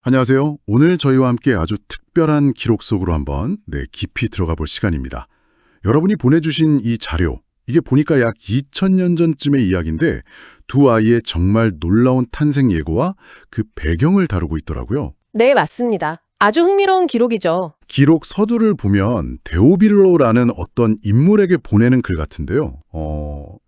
안녕하세요. 오늘 저희와 함께 아주 특별한 기록 속으로 한번 깊이 들어가 볼 시간입니다. 여러분이 보내주신 이 자료, 이게 보니까 약 2000년 전쯤의 이야기인데 두 아이의 정말 놀라운 탄생 예고와 그 배경을 다루고 있더라고요. 네, 맞습니다. 아주 흥미로운 기록이죠. 기록 서두를 보면 데오빌로라는 어떤 인물에게 보내는 글 같은데요.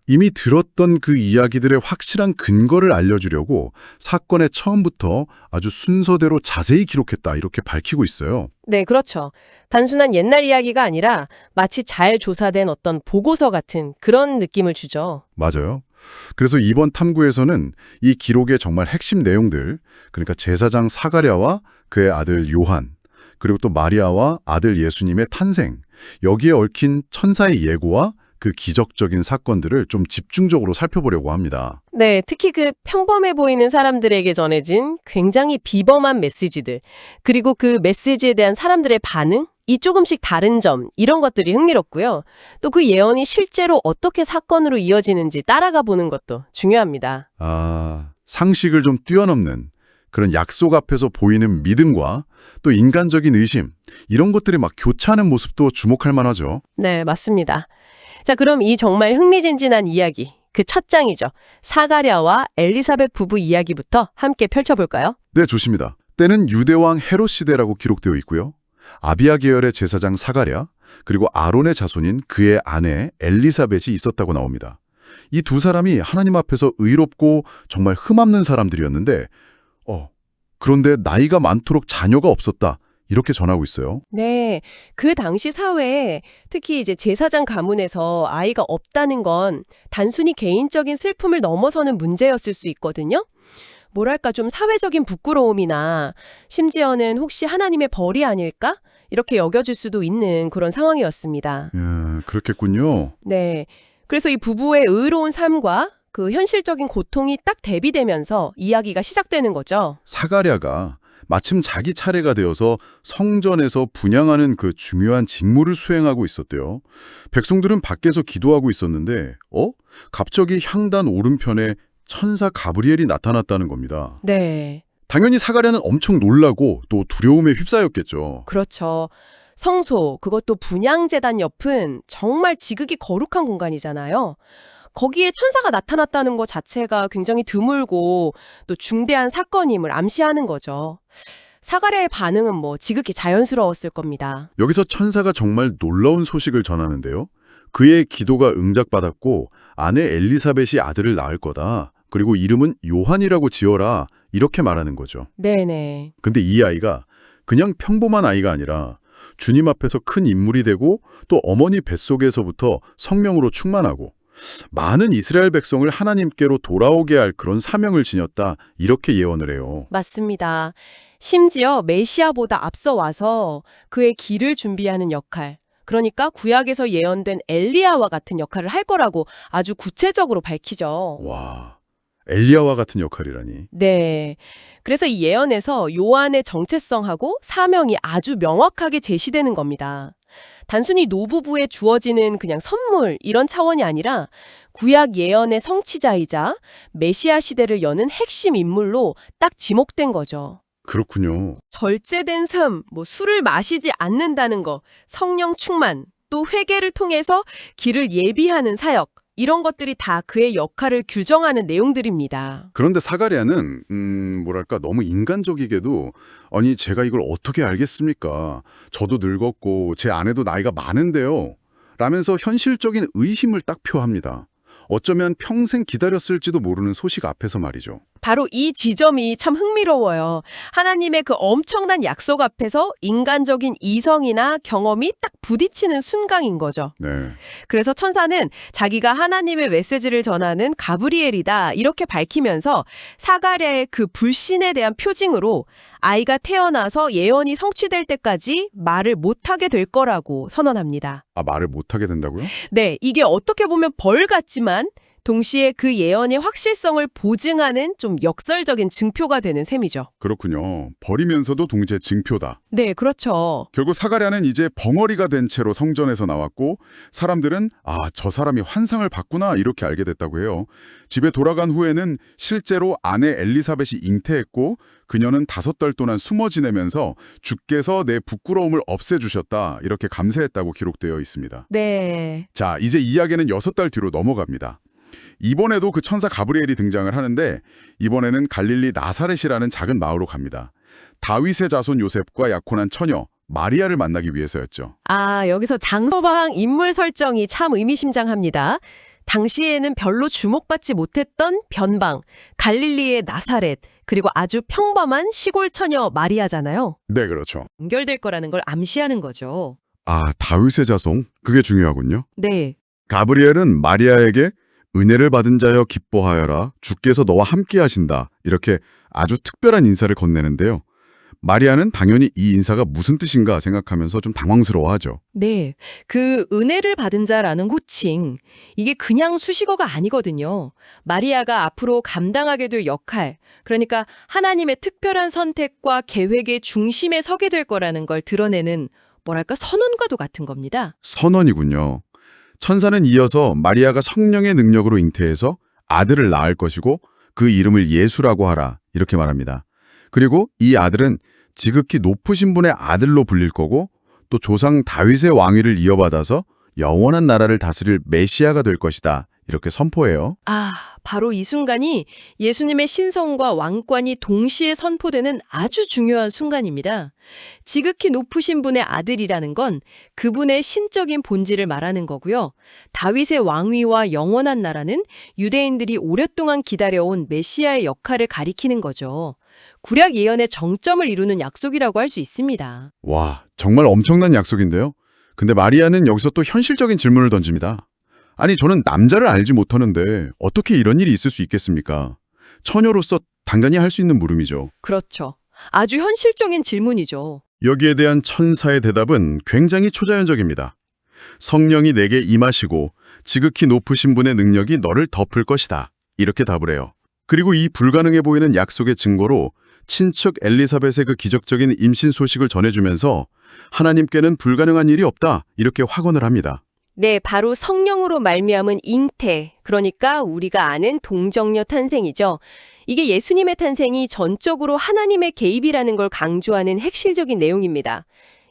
이미 들었던 그 이야기들의 확실한 근거를 알려주려고 사건의 처음부터 아주 순서대로 자세히 기록했다 이렇게 밝히고 있어요. 네, 그렇죠. 단순한 옛날 이야기가 아니라 마치 잘 조사된 어떤 보고서 같은 그런 느낌을 주죠. 맞아요. 그래서 이번 탐구에서는 이 기록의 정말 핵심 내용들, 그러니까 제사장 사가랴와 그의 아들 요한, 그리고 또 마리아와 아들 예수님의 탄생, 여기에 얽힌 천사의 예고와 그 기적적인 사건들을 좀 집중적으로 살펴보려고 합니다. 네, 특히 그 평범해 보이는 사람들에게 전해진 굉장히 비범한 메시지들, 그리고 그 메시지에 대한 사람들의 반응? 이 조금씩 다른 점, 이런 것들이 흥미롭고요. 또 그 예언이 실제로 어떻게 사건으로 이어지는지 따라가 보는 것도 중요합니다. 상식을 좀 뛰어넘는 그런 약속 앞에서 보이는 믿음과 또 인간적인 의심, 이런 것들이 막 교차하는 모습도 주목할 만하죠. 네, 맞습니다. 자, 그럼 이 정말 흥미진진한 이야기, 그 첫 장이죠. 사가랴와 엘리사벳 부부 이야기부터 함께 펼쳐볼까요? 네, 좋습니다. 때는 유대왕 헤롯 시대라고 기록되어 있고요. 아비야 계열의 제사장 사가랴, 그리고 아론의 자손인 그의 아내 엘리사벳이 있었다고 나옵니다. 이 두 사람이 하나님 앞에서 의롭고 정말 흠없는 사람들이었는데 그런데 나이가 많도록 자녀가 없었다. 이렇게 전하고 있어요. 네, 그 당시 사회에 특히 이제 제사장 가문에서 아이가 없다는 건 단순히 개인적인 슬픔을 넘어서는 문제였을 수 있거든요. 뭐랄까 좀 사회적인 부끄러움이나 심지어는 혹시 하나님의 벌이 아닐까? 이렇게 여겨질 수도 있는 그런 상황이었습니다. 그렇겠군요. 네, 그래서 이 부부의 의로운 삶과 그 현실적인 고통이 딱 대비되면서 이야기가 시작되는 거죠. 사가랴가 마침 자기 차례가 되어서 성전에서 분향하는 그 중요한 직무를 수행하고 있었대요. 백성들은 밖에서 기도하고 있었는데 갑자기 향단 오른편에 천사 가브리엘이 나타났다는 겁니다. 네, 당연히 사가랴는 엄청 놀라고 또 두려움에 휩싸였겠죠. 그렇죠. 성소, 그것도 분향제단 옆은 정말 지극히 거룩한 공간이잖아요. 거기에 천사가 나타났다는 것 자체가 굉장히 드물고 또 중대한 사건임을 암시하는 거죠. 사가랴의 반응은 지극히 자연스러웠을 겁니다. 여기서 천사가 정말 놀라운 소식을 전하는데요. 그의 기도가 응답받았고 아내 엘리사벳이 아들을 낳을 거다. 그리고 이름은 요한이라고 지어라. 이렇게 말하는 거죠. 네네. 근데 이 아이가 그냥 평범한 아이가 아니라 주님 앞에서 큰 인물이 되고 또 어머니 뱃속에서부터 성령으로 충만하고 많은 이스라엘 백성을 하나님께로 돌아오게 할 그런 사명을 지녔다. 이렇게 예언을 해요. 맞습니다. 심지어 메시아보다 앞서 와서 그의 길을 준비하는 역할, 그러니까 구약에서 예언된 엘리야와 같은 역할을 할 거라고 아주 구체적으로 밝히죠. 와, 엘리야와 같은 역할이라니. 네. 그래서 이 예언에서 요한의 정체성하고 사명이 아주 명확하게 제시되는 겁니다. 단순히 노부부에 주어지는 그냥 선물 이런 차원이 아니라 구약 예언의 성취자이자 메시아 시대를 여는 핵심 인물로 딱 지목된 거죠. 그렇군요. 절제된 삶, 술을 마시지 않는다는 거, 성령 충만, 또 회개를 통해서 길을 예비하는 사역, 이런 것들이 다 그의 역할을 규정하는 내용들입니다. 그런데 사가랴는 뭐랄까 너무 인간적이게도 아니 제가 이걸 어떻게 알겠습니까? 저도 늙었고 제 아내도 나이가 많은데요. 라면서 현실적인 의심을 딱 표합니다. 어쩌면 평생 기다렸을지도 모르는 소식 앞에서 말이죠. 바로 이 지점이 참 흥미로워요. 하나님의 그 엄청난 약속 앞에서 인간적인 이성이나 경험이 딱 부딪히는 순간인 거죠. 네. 그래서 천사는 자기가 하나님의 메시지를 전하는 가브리엘이다 이렇게 밝히면서 사가랴의 그 불신에 대한 표징으로 아이가 태어나서 예언이 성취될 때까지 말을 못하게 될 거라고 선언합니다. 말을 못하게 된다고요? 네, 이게 어떻게 보면 벌 같지만 동시에 그 예언의 확실성을 보증하는 좀 역설적인 증표가 되는 셈이죠. 그렇군요. 버리면서도 동시에 증표다. 네, 그렇죠. 결국 사가랴는 이제 벙어리가 된 채로 성전에서 나왔고 사람들은 저 사람이 환상을 봤구나 이렇게 알게 됐다고 해요. 집에 돌아간 후에는 실제로 아내 엘리사벳이 잉태했고 그녀는 5달 동안 숨어 지내면서 주께서 내 부끄러움을 없애주셨다 이렇게 감사했다고 기록되어 있습니다. 네. 자, 이제 이야기는 6달 뒤로 넘어갑니다. 이번에도 그 천사 가브리엘이 등장을 하는데 이번에는 갈릴리 나사렛이라는 작은 마을로 갑니다. 다윗의 자손 요셉과 약혼한 처녀 마리아를 만나기 위해서였죠. 여기서 장소방 인물 설정이 참 의미심장합니다. 당시에는 별로 주목받지 못했던 변방, 갈릴리의 나사렛, 그리고 아주 평범한 시골 처녀 마리아잖아요. 네, 그렇죠. 연결될 거라는 걸 암시하는 거죠. 다윗의 자손? 그게 중요하군요. 네. 가브리엘은 마리아에게 은혜를 받은 자여 기뻐하여라. 주께서 너와 함께 하신다. 이렇게 아주 특별한 인사를 건네는데요. 마리아는 당연히 이 인사가 무슨 뜻인가 생각하면서 좀 당황스러워하죠. 네. 그 은혜를 받은 자라는 호칭, 이게 그냥 수식어가 아니거든요. 마리아가 앞으로 감당하게 될 역할, 그러니까 하나님의 특별한 선택과 계획의 중심에 서게 될 거라는 걸 드러내는 뭐랄까 선언과도 같은 겁니다. 선언이군요. 천사는 이어서 마리아가 성령의 능력으로 잉태해서 아들을 낳을 것이고 그 이름을 예수라고 하라 이렇게 말합니다. 그리고 이 아들은 지극히 높으신 분의 아들로 불릴 거고 또 조상 다윗의 왕위를 이어받아서 영원한 나라를 다스릴 메시아가 될 것이다 이렇게 선포해요. 바로 이 순간이 예수님의 신성과 왕권이 동시에 선포되는 아주 중요한 순간입니다. 지극히 높으신 분의 아들이라는 건 그분의 신적인 본질을 말하는 거고요. 다윗의 왕위와 영원한 나라는 유대인들이 오랫동안 기다려온 메시아의 역할을 가리키는 거죠. 구약 예언의 정점을 이루는 약속이라고 할 수 있습니다. 와, 정말 엄청난 약속인데요. 근데 마리아는 여기서 또 현실적인 질문을 던집니다. 아니, 저는 남자를 알지 못하는데 어떻게 이런 일이 있을 수 있겠습니까? 처녀로서 당연히 할 수 있는 물음이죠. 그렇죠. 아주 현실적인 질문이죠. 여기에 대한 천사의 대답은 굉장히 초자연적입니다. 성령이 내게 임하시고 지극히 높으신 분의 능력이 너를 덮을 것이다. 이렇게 답을 해요. 그리고 이 불가능해 보이는 약속의 증거로 친척 엘리사벳의 그 기적적인 임신 소식을 전해주면서 하나님께는 불가능한 일이 없다. 이렇게 확언을 합니다. 네, 바로 성령으로 말미암은 잉태, 그러니까 우리가 아는 동정녀 탄생이죠. 이게 예수님의 탄생이 전적으로 하나님의 개입이라는 걸 강조하는 핵심적인 내용입니다.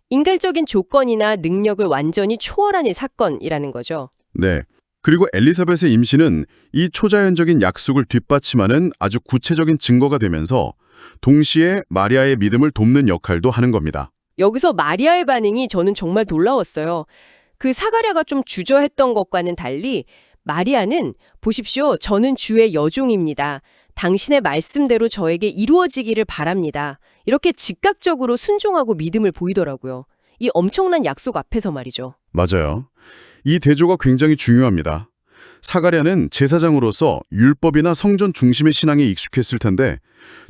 인간적인 조건이나 능력을 완전히 초월하는 사건이라는 거죠. 네. 그리고 엘리사벳의 임신은 이 초자연적인 약속을 뒷받침하는 아주 구체적인 증거가 되면서 동시에 마리아의 믿음을 돕는 역할도 하는 겁니다. 여기서 마리아의 반응이 저는 정말 놀라웠어요. 그 사가랴가 좀 주저했던 것과는 달리 마리아는 보십시오. 저는 주의 여종입니다. 당신의 말씀대로 저에게 이루어지기를 바랍니다. 이렇게 즉각적으로 순종하고 믿음을 보이더라고요. 이 엄청난 약속 앞에서 말이죠. 맞아요. 이 대조가 굉장히 중요합니다. 사가랴는 제사장으로서 율법이나 성전 중심의 신앙에 익숙했을 텐데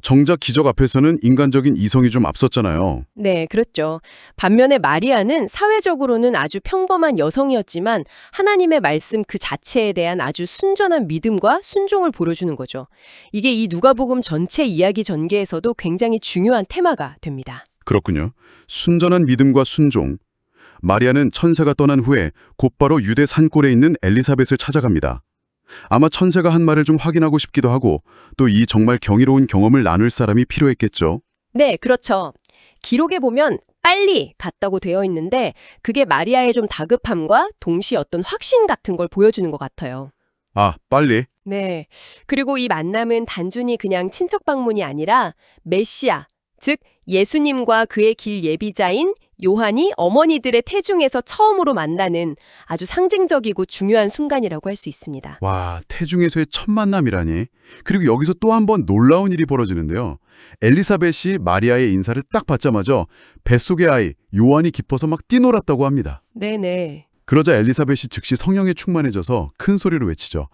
정작 기적 앞에서는 인간적인 이성이 좀 앞섰잖아요. 네, 그렇죠. 반면에 마리아는 사회적으로는 아주 평범한 여성이었지만 하나님의 말씀 그 자체에 대한 아주 순전한 믿음과 순종을 보여주는 거죠. 이게 이 누가복음 전체 이야기 전개에서도 굉장히 중요한 테마가 됩니다. 그렇군요. 순전한 믿음과 순종. 마리아는 천사가 떠난 후에 곧바로 유대 산골에 있는 엘리사벳을 찾아갑니다. 아마 천사가 한 말을 좀 확인하고 싶기도 하고 또 이 정말 경이로운 경험을 나눌 사람이 필요했겠죠. 네, 그렇죠. 기록에 보면 빨리 갔다고 되어 있는데 그게 마리아의 좀 다급함과 동시에 어떤 확신 같은 걸 보여주는 것 같아요. 빨리. 네. 그리고 이 만남은 단순히 그냥 친척 방문이 아니라 메시아, 즉 예수님과 그의 길 예비자인 요한이 어머니들의 태중에서 처음으로 만나는 아주 상징적이고 중요한 순간이라고 할 수 있습니다. 와, 태중에서의 첫 만남이라니. 그리고 여기서 또 한 번 놀라운 일이 벌어지는데요. 엘리사벳이 마리아의 인사를 딱 받자마자 뱃속의 아이 요한이 기뻐서 막 뛰놀았다고 합니다. 네네. 그러자 엘리사벳이 즉시 성령에 충만해져서 큰 소리로 외치죠.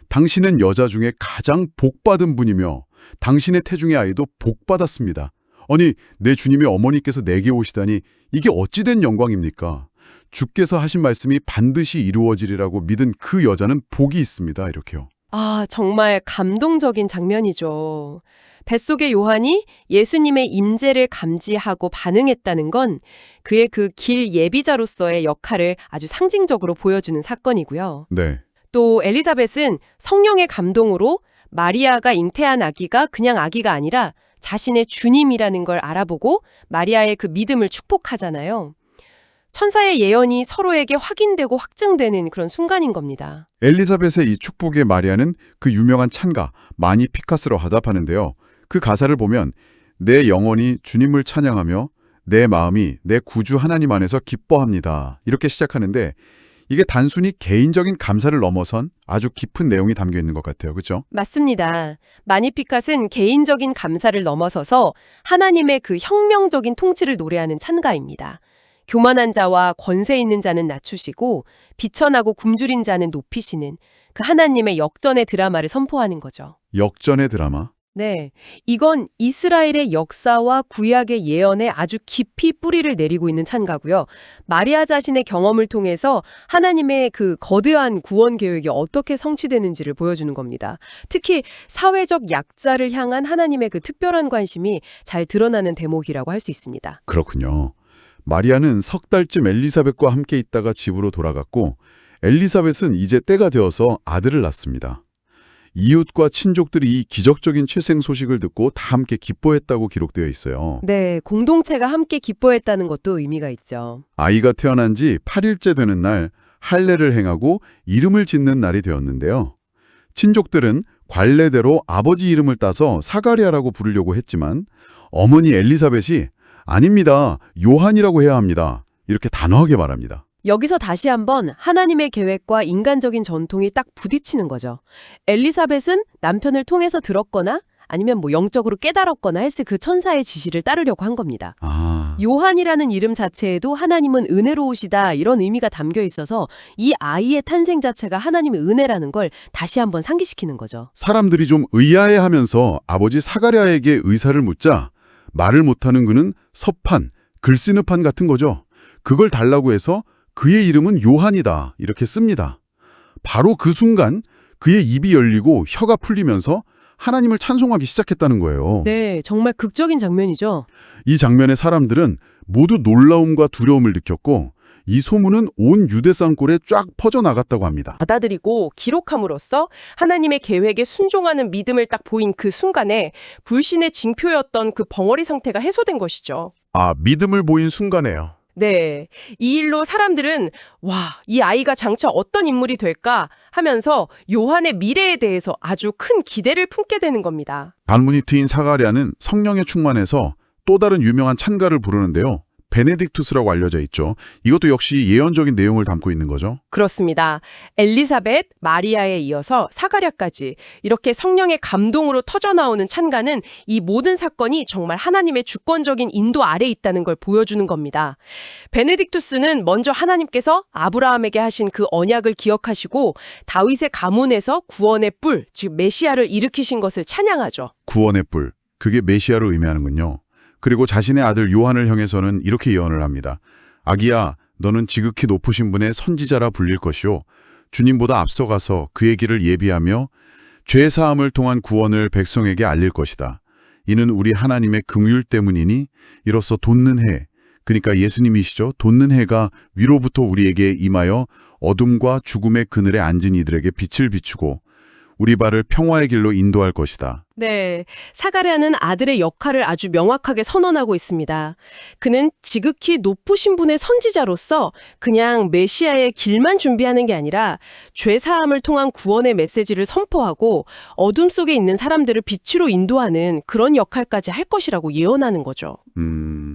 당신은 여자 중에 가장 복받은 분이며 당신의 태중의 아이도 복받았습니다. 아니, 내 주님의 어머니께서 내게 오시다니 이게 어찌된 영광입니까? 주께서 하신 말씀이 반드시 이루어지리라고 믿은 그 여자는 복이 있습니다. 이렇게요. 아, 정말 감동적인 장면이죠. 뱃속의 요한이 예수님의 임재를 감지하고 반응했다는 건 그의 그 길 예비자로서의 역할을 아주 상징적으로 보여주는 사건이고요. 네. 또 엘리자벳은 성령의 감동으로 마리아가 잉태한 아기가 그냥 아기가 아니라 자신의 주님이라는 걸 알아보고 마리아의 그 믿음을 축복하잖아요. 천사의 예언이 서로에게 확인되고 확증되는 그런 순간인 겁니다. 엘리사벳의 이 축복에 마리아는 그 유명한 찬가 마니피카스로 화답하는데요. 그 가사를 보면 내 영혼이 주님을 찬양하며 내 마음이 내 구주 하나님 안에서 기뻐합니다. 이렇게 시작하는데 이게 단순히 개인적인 감사를 넘어선 아주 깊은 내용이 담겨 있는 것 같아요. 그렇죠? 맞습니다. 마니피캇은 개인적인 감사를 넘어서서 하나님의 그 혁명적인 통치를 노래하는 찬가입니다. 교만한 자와 권세 있는 자는 낮추시고 비천하고 굶주린 자는 높이시는 그 하나님의 역전의 드라마를 선포하는 거죠. 역전의 드라마. 네, 이건 이스라엘의 역사와 구약의 예언에 아주 깊이 뿌리를 내리고 있는 찬가고요. 마리아 자신의 경험을 통해서 하나님의 그 거대한 구원 계획이 어떻게 성취되는지를 보여주는 겁니다. 특히 사회적 약자를 향한 하나님의 그 특별한 관심이 잘 드러나는 대목이라고 할 수 있습니다. 그렇군요. 마리아는 석 달쯤 엘리사벳과 함께 있다가 집으로 돌아갔고 엘리사벳은 이제 때가 되어서 아들을 낳습니다. 이웃과 친족들이 이 기적적인 출생 소식을 듣고 다 함께 기뻐했다고 기록되어 있어요. 네, 공동체가 함께 기뻐했다는 것도 의미가 있죠. 아이가 태어난 지 8일째 되는 날 할례를 행하고 이름을 짓는 날이 되었는데요. 친족들은 관례대로 아버지 이름을 따서 사가랴라고 부르려고 했지만 어머니 엘리사벳이 아닙니다. 요한이라고 해야 합니다. 이렇게 단호하게 말합니다. 여기서 다시 한번 하나님의 계획과 인간적인 전통이 딱 부딪히는 거죠. 엘리사벳은 남편을 통해서 들었거나 아니면 영적으로 깨달았거나 했을 그 천사의 지시를 따르려고 한 겁니다. 요한이라는 이름 자체에도 하나님은 은혜로우시다 이런 의미가 담겨 있어서 이 아이의 탄생 자체가 하나님의 은혜라는 걸 다시 한번 상기시키는 거죠. 사람들이 좀 의아해하면서 아버지 사가랴에게 의사를 묻자 말을 못하는 그는 서판, 글씨느판 같은 거죠. 그걸 달라고 해서 그의 이름은 요한이다 이렇게 씁니다. 바로 그 순간 그의 입이 열리고 혀가 풀리면서 하나님을 찬송하기 시작했다는 거예요. 네, 정말 극적인 장면이죠. 이 장면에 사람들은 모두 놀라움과 두려움을 느꼈고 이 소문은 온 유대 산골에 쫙 퍼져나갔다고 합니다. 받아들이고 기록함으로써 하나님의 계획에 순종하는 믿음을 딱 보인 그 순간에 불신의 징표였던 그 벙어리 상태가 해소된 것이죠. 아, 믿음을 보인 순간에요. 네. 이 일로 사람들은 와, 이 아이가 장차 어떤 인물이 될까 하면서 요한의 미래에 대해서 아주 큰 기대를 품게 되는 겁니다. 반문이 트인 사가랴는 성령에 충만해서 또 다른 유명한 찬가를 부르는데요. 베네딕투스라고 알려져 있죠. 이것도 역시 예언적인 내용을 담고 있는 거죠. 그렇습니다. 엘리사벳, 마리아에 이어서 사가랴까지 이렇게 성령의 감동으로 터져나오는 찬가는 이 모든 사건이 정말 하나님의 주권적인 인도 아래 있다는 걸 보여주는 겁니다. 베네딕투스는 먼저 하나님께서 아브라함에게 하신 그 언약을 기억하시고 다윗의 가문에서 구원의 뿔, 즉 메시아를 일으키신 것을 찬양하죠. 구원의 뿔, 그게 메시아를 의미하는군요. 그리고 자신의 아들 요한을 향해서는 이렇게 예언을 합니다. 아기야, 너는 지극히 높으신 분의 선지자라 불릴 것이요. 주님보다 앞서가서 그의 길을 예비하며 죄사함을 통한 구원을 백성에게 알릴 것이다. 이는 우리 하나님의 긍휼 때문이니 이로써 돋는 해, 그러니까 예수님이시죠. 돋는 해가 위로부터 우리에게 임하여 어둠과 죽음의 그늘에 앉은 이들에게 빛을 비추고 우리 발을 평화의 길로 인도할 것이다. 네, 사가랴는 아들의 역할을 아주 명확하게 선언하고 있습니다. 그는 지극히 높으신 분의 선지자로서 그냥 메시아의 길만 준비하는 게 아니라 죄사함을 통한 구원의 메시지를 선포하고 어둠 속에 있는 사람들을 빛으로 인도하는 그런 역할까지 할 것이라고 예언하는 거죠.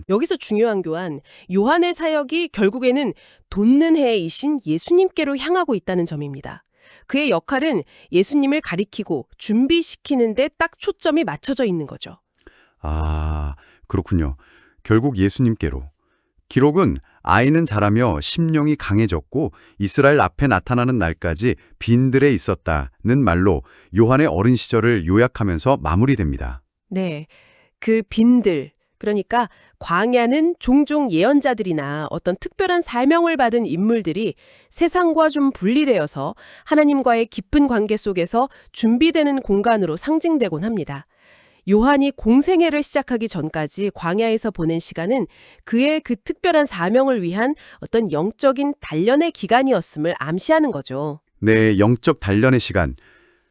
여기서 중요한 교환, 요한의 사역이 결국에는 돋는 해이신 예수님께로 향하고 있다는 점입니다. 그의 역할은 예수님을 가리키고 준비시키는 데 딱 초점이 맞춰져 있는 거죠. 아, 그렇군요. 결국 예수님께로. 기록은 아이는 자라며 심령이 강해졌고 이스라엘 앞에 나타나는 날까지 빈들에 있었다는 말로 요한의 어린 시절을 요약하면서 마무리됩니다. 네, 그 빈들, 그러니까 광야는 종종 예언자들이나 어떤 특별한 사명을 받은 인물들이 세상과 좀 분리되어서 하나님과의 깊은 관계 속에서 준비되는 공간으로 상징되곤 합니다. 요한이 공생애를 시작하기 전까지 광야에서 보낸 시간은 그의 그 특별한 사명을 위한 어떤 영적인 단련의 기간이었음을 암시하는 거죠. 네, 영적 단련의 시간.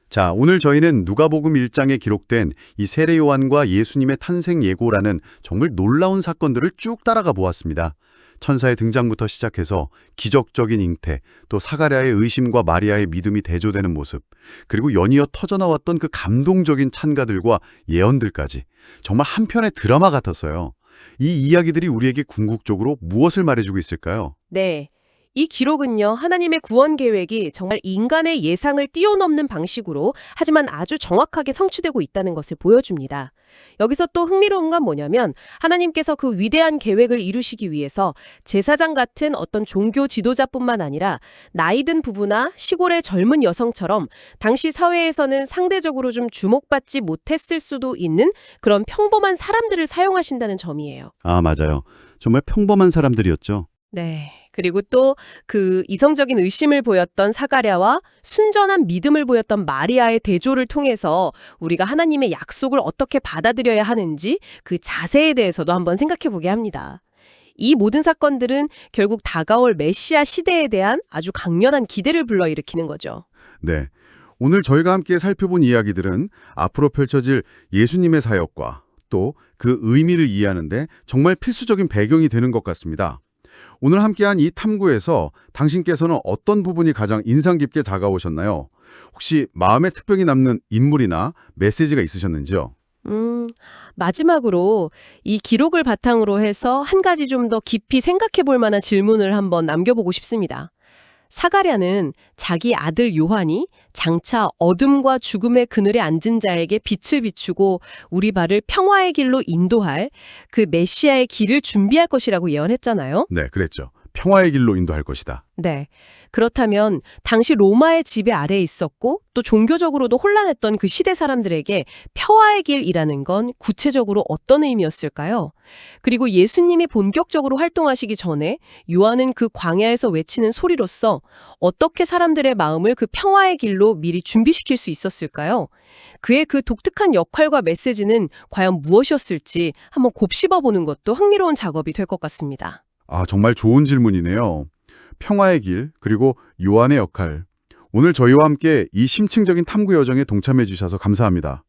자, 오늘 저희는 누가복음 1장에 기록된 이 세례 요한과 예수님의 탄생 예고라는 정말 놀라운 사건들을 쭉 따라가 보았습니다. 천사의 등장부터 시작해서 기적적인 잉태, 또 사가랴의 의심과 마리아의 믿음이 대조되는 모습, 그리고 연이어 터져나왔던 그 감동적인 찬가들과 예언들까지 정말 한 편의 드라마 같았어요. 이 이야기들이 우리에게 궁극적으로 무엇을 말해주고 있을까요? 네. 이 기록은요, 하나님의 구원 계획이 정말 인간의 예상을 뛰어넘는 방식으로 하지만 아주 정확하게 성취되고 있다는 것을 보여줍니다. 여기서 또 흥미로운 건 뭐냐면 하나님께서 그 위대한 계획을 이루시기 위해서 제사장 같은 어떤 종교 지도자뿐만 아니라 나이든 부부나 시골의 젊은 여성처럼 당시 사회에서는 상대적으로 좀 주목받지 못했을 수도 있는 그런 평범한 사람들을 사용하신다는 점이에요. 아, 맞아요. 정말 평범한 사람들이었죠. 네. 그리고 또 그 이성적인 의심을 보였던 사가랴와 순전한 믿음을 보였던 마리아의 대조를 통해서 우리가 하나님의 약속을 어떻게 받아들여야 하는지 그 자세에 대해서도 한번 생각해 보게 합니다. 이 모든 사건들은 결국 다가올 메시아 시대에 대한 아주 강렬한 기대를 불러일으키는 거죠. 네. 오늘 저희가 함께 살펴본 이야기들은 앞으로 펼쳐질 예수님의 사역과 또 그 의미를 이해하는데 정말 필수적인 배경이 되는 것 같습니다. 오늘 함께한 이 탐구에서 당신께서는 어떤 부분이 가장 인상 깊게 다가오셨나요? 혹시 마음에 특별히 남는 인물이나 메시지가 있으셨는지요? 마지막으로 이 기록을 바탕으로 해서 한 가지 좀 더 깊이 생각해 볼 만한 질문을 한번 남겨보고 싶습니다. 사가랴는 자기 아들 요한이 장차 어둠과 죽음의 그늘에 앉은 자에게 빛을 비추고 우리 발을 평화의 길로 인도할 그 메시아의 길을 준비할 것이라고 예언했잖아요. 네, 그랬죠. 평화의 길로 인도할 것이다. 네. 그렇다면 당시 로마의 지배 아래에 있었고 또 종교적으로도 혼란했던 그 시대 사람들에게 평화의 길이라는 건 구체적으로 어떤 의미였을까요? 그리고 예수님이 본격적으로 활동하시기 전에 요한은 그 광야에서 외치는 소리로서 어떻게 사람들의 마음을 그 평화의 길로 미리 준비시킬 수 있었을까요? 그의 그 독특한 역할과 메시지는 과연 무엇이었을지 한번 곱씹어 보는 것도 흥미로운 작업이 될 것 같습니다. 아, 정말 좋은 질문이네요. 평화의 길, 그리고 요한의 역할. 오늘 저희와 함께 이 심층적인 탐구 여정에 동참해 주셔서 감사합니다.